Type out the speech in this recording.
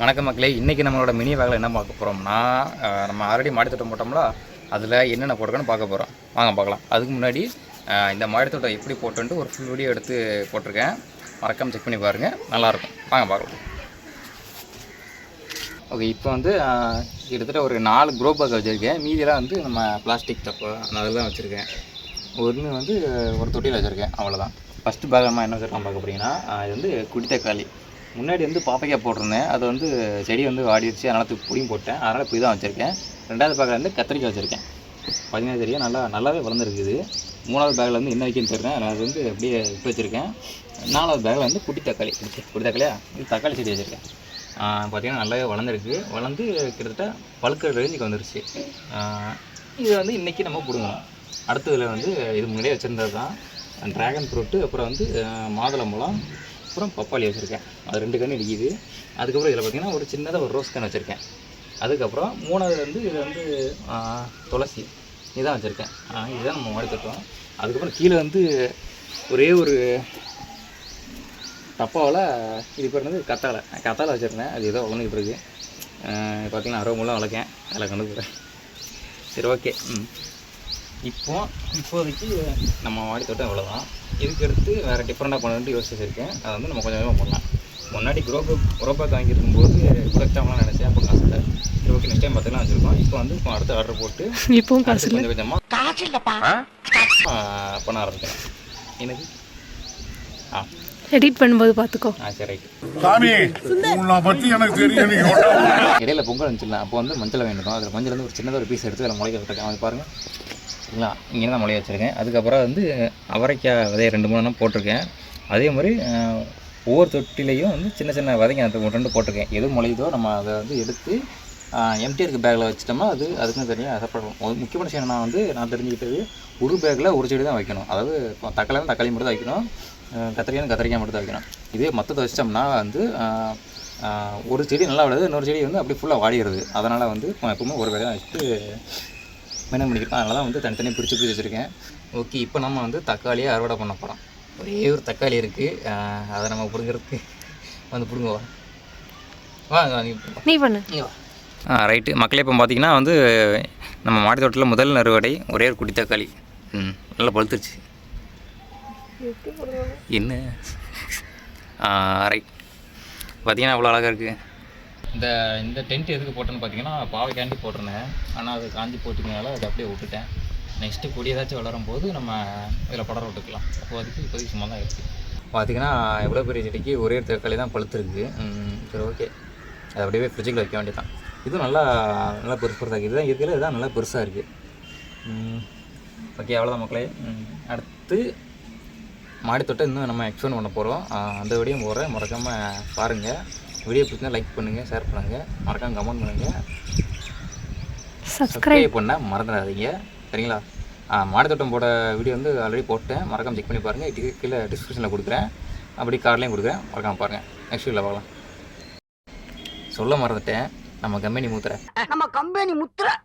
வணக்கம் மக்களே, இன்றைக்கி நம்மளோட மினி வேலை என்ன பார்க்க போகிறோம்னா, நம்ம ஆல்ரெடி மாடி தோட்டம் போட்டோம்ல, அதில் என்னென்ன போட்டிருக்கோன்னு பார்க்க போகிறோம். வாங்க பார்க்கலாம். அதுக்கு முன்னாடி இந்த மாடி தோட்டம் எப்படி போட்டுன்ட்டு ஒரு ஃபுல் வீடியோ எடுத்து போட்டிருக்கேன். மறக்காமல் செக் பண்ணி பாருங்கள், நல்லாயிருக்கும். வாங்க பார்க்கலாம். ஓகே, இப்போ வந்து கிட்டத்தட்ட ஒரு 4 க்ரோ பேக் வச்சுருக்கேன். மீதியெல்லாம் வந்து நம்ம பிளாஸ்டிக் டப்பு அதெல்லாம் வச்சுருக்கேன். ஒன்று வந்து ஒரு தொட்டியில் வச்சுருக்கேன், அவ்வளோதான். ஃபஸ்ட்டு பேக் நம்ம என்ன வச்சுருக்கோம் பார்க்க போகிறீங்கன்னா, இது வந்து குடித்தக்காளி. முன்னாடி வந்து பாப்பைக்காய் போட்டிருந்தேன், அது வந்து செடி வந்து வாடிடுச்சு, அதனால் பிடியும் போட்டேன், அதனால் இப்போ தான் வச்சுருக்கேன். 2வது பேக்கில் வந்து கத்திரிக்காய் வச்சுருக்கேன். பார்த்தீங்கன்னா தெரியும், நல்லாவே வளர்ந்துருக்குது. 3வது பேக்கில் வந்து என்ன வைக்கன்னு தெரியும், அது வந்து அப்படியே இப்போ வச்சுருக்கேன். 4வது பேக்கில் வந்து குட்டி தக்காளியா இது தக்காளி செடி வச்சுருக்கேன். பார்த்திங்கன்னா நல்லாவே வளர்ந்துருக்கு. வளர்ந்து கிட்டத்தட்ட பழுக்கிற ரேஞ்சுக்கு வந்துருச்சு. இது வந்து இன்றைக்கி நம்ம பிடுங்கணும். அடுத்ததில் வந்து இது முன்னாடியே வச்சுருந்தது தான் ட்ராகன் ஃப்ரூட்டு, அப்புறம் வந்து மாதுளம்பழம், அப்புறம் பப்பாளி வச்சுருக்கேன். அது 2 கன்று இருக்குது. அதுக்கப்புறம் இதில் பார்த்திங்கன்னா ஒரு சின்னதாக ஒரு ரோஸ் கன்று வச்சுருக்கேன். அதுக்கப்புறம் 3வது வந்து இது வந்து துளசி இதுதான் வச்சுருக்கேன். இதுதான் நம்ம மாடி தோட்டம். அதுக்கப்புறம் கீழே வந்து ஒரே ஒரு டப்பாவில் இது பேர் வந்து கத்தாழை வச்சுருந்தேன். அது ஏதோ வளர்ந்துக்கிட்டு இருக்குது. பார்த்திங்கன்னா 60 முழம் வளர்க்கேன், அதில் கொண்டு போகிறேன். சரி, ஓகே. இப்போதைக்கு நம்ம மாடி தோட்டம் இவ்வளோதான். இதுக்கு எடுத்து வேறு டிஃப்ரெண்ட்டாக பண்ணணுன்ட்டு யோசிச்சிருக்கேன். அதை வந்து நம்ம கொஞ்சம் கொஞ்சமாக பண்ணலாம். முன்னாடி க்ரோ பேக் வாங்கியிருக்கும்போது குறைச்சாமலாம் நினச்சேன், அப்போ காசு இல்லை. சரி, ஓகே, நெக்ஸ்ட் டைம் பார்த்துலாம் வச்சுருக்கோம். இப்போ வந்து அடுத்த ஆர்டர் போட்டு இப்போவும் காசு கொஞ்சம் கொஞ்சமாக பண்ண ஆரம்பிக்கிறேன். எனக்கு எடிட் பண்ணும்போது பார்த்துக்கோ. சரி, சாமி பற்றி எனக்கு தெரியும். இடையில பொங்கல் வந்துச்சுல, அப்போ வந்து மஞ்சள் வேண்டியிருக்கோம். அதில் மஞ்சள் வந்து ஒரு சின்னதாக ஒரு பீஸ் எடுத்து அதில் முளைக்க விட்டுருக்கேன். அது பாருங்கள், சரிங்களா? இங்கே தான் முளைய வச்சுருக்கேன். அதுக்கப்புறம் வந்து அவரைக்காய் விதையை 2-3 போட்டிருக்கேன். அதே மாதிரி ஒவ்வொரு தொட்டிலையும் வந்து சின்ன சின்ன விதைங்க அந்த 2 போட்டிருக்கேன். எது முளையுதோ நம்ம அதை வந்து எடுத்து எம்டி இருக்க பேக்கில் வச்சிட்டோம்னா அதுக்குன்னு தனியாக செப்பரேட். முக்கியமான விஷயம் என்னன்னா வந்து நான் தெரிஞ்சுக்கிட்டது, ஒரு பேக்கில் ஒரு செடி தான் வைக்கணும். அதாவது தக்காளி மட்டும் தான் வைக்கணும், கத்திரிக்காய் மட்டும் தான் வைக்கணும். இதே மொத்தத்தை வச்சிட்டோம்னா வந்து ஒரு செடி நல்லா விடுது, இன்னொரு செடி வந்து அப்படி ஃபுல்லாக வாடிடுது. அதனால் வந்து எப்பவுமே ஒரு பேக் தான் வச்சுட்டு மெயின்டைன் பண்ணியிருக்கேன். அதனால தான் வந்து தனித்தனியாக பிரித்து வச்சுருக்கேன். ஓகே, இப்போ நம்ம வந்து தக்காளியை அறுவடை பண்ண போகிறோம். ஒரே ஒரு தக்காளி இருக்குது, அதை நம்ம பிடுங்கிறதுக்கு வந்து பிடுங்குவா. நீ பண்ணு. ரைட்டு மக்களே, இப்போ பார்த்திங்கன்னா வந்து நம்ம மாடி தோட்டத்தில் முதல் அறுவடை ஒரே ஒரு குட்டி தக்காளி. நல்லா பழுத்துருச்சு. என்ன ரைட், பார்த்திங்கன்னா அவ்வளோ அழகாக இருக்குது. இந்த டென்ட் எதுக்கு போட்டேன்னு பார்த்தீங்கன்னா, பாவைக்காண்டி போட்டிருந்தேன். ஆனால் அது காஞ்சி போட்டுக்கனால அதை அப்படியே விட்டுட்டேன். நெக்ஸ்ட்டு கொடி ஏதாச்சும் வளரும்போது நம்ம இதில் படர விட்டுக்கலாம். இப்போதைக்கு சும்மா தான் இருக்குது. பார்த்திங்கன்னா எவ்வளோ பெரிய செடிக்கு ஒரே தக்காளி தான் பழுத்துருக்கு. சரி, ஓகே, அது அப்படியே ஃப்ரிட்ஜுக்குள்ள வைக்க வேண்டியதான். இதுவும் நல்லா பெருசாக இருக்குது. இதுதான் இருக்கிறது, இதுதான் நல்லா பெருசாக இருக்குது. ஓகே, அவ்வளோதான் மக்களே. அடுத்து மாடி தோட்டம் இன்னும் நம்ம எக்ஸ்பிளைன் பண்ண போகிறோம். அந்த வீடியோ போடுறேன், மறக்காமல் பாருங்கள். வீடியோ பிடிச்சா லைக் பண்ணுங்கள், ஷேர் பண்ணுங்கள், மறக்காமல் கமெண்ட் பண்ணுங்கள், சப்ஸ்கிரைப் பண்ண மறந்துடாதீங்க, சரிங்களா? மாடி தோட்டம் போட வீடியோ வந்து ஆல்ரெடி போட்டேன், மறக்காமல் செக் பண்ணி பாருங்கள். கீழே டிஸ்கிரிப்ஷனில் கொடுக்குறேன், அப்படி கார்ட்லேயும் கொடுக்குறேன், மறக்காமல் பாருங்கள். நெக்ஸ்ட் வீடியோவில் பார்க்கலாம். சொல்ல மறந்துட்டேன், நம்ம கம்பெனி முத்திரை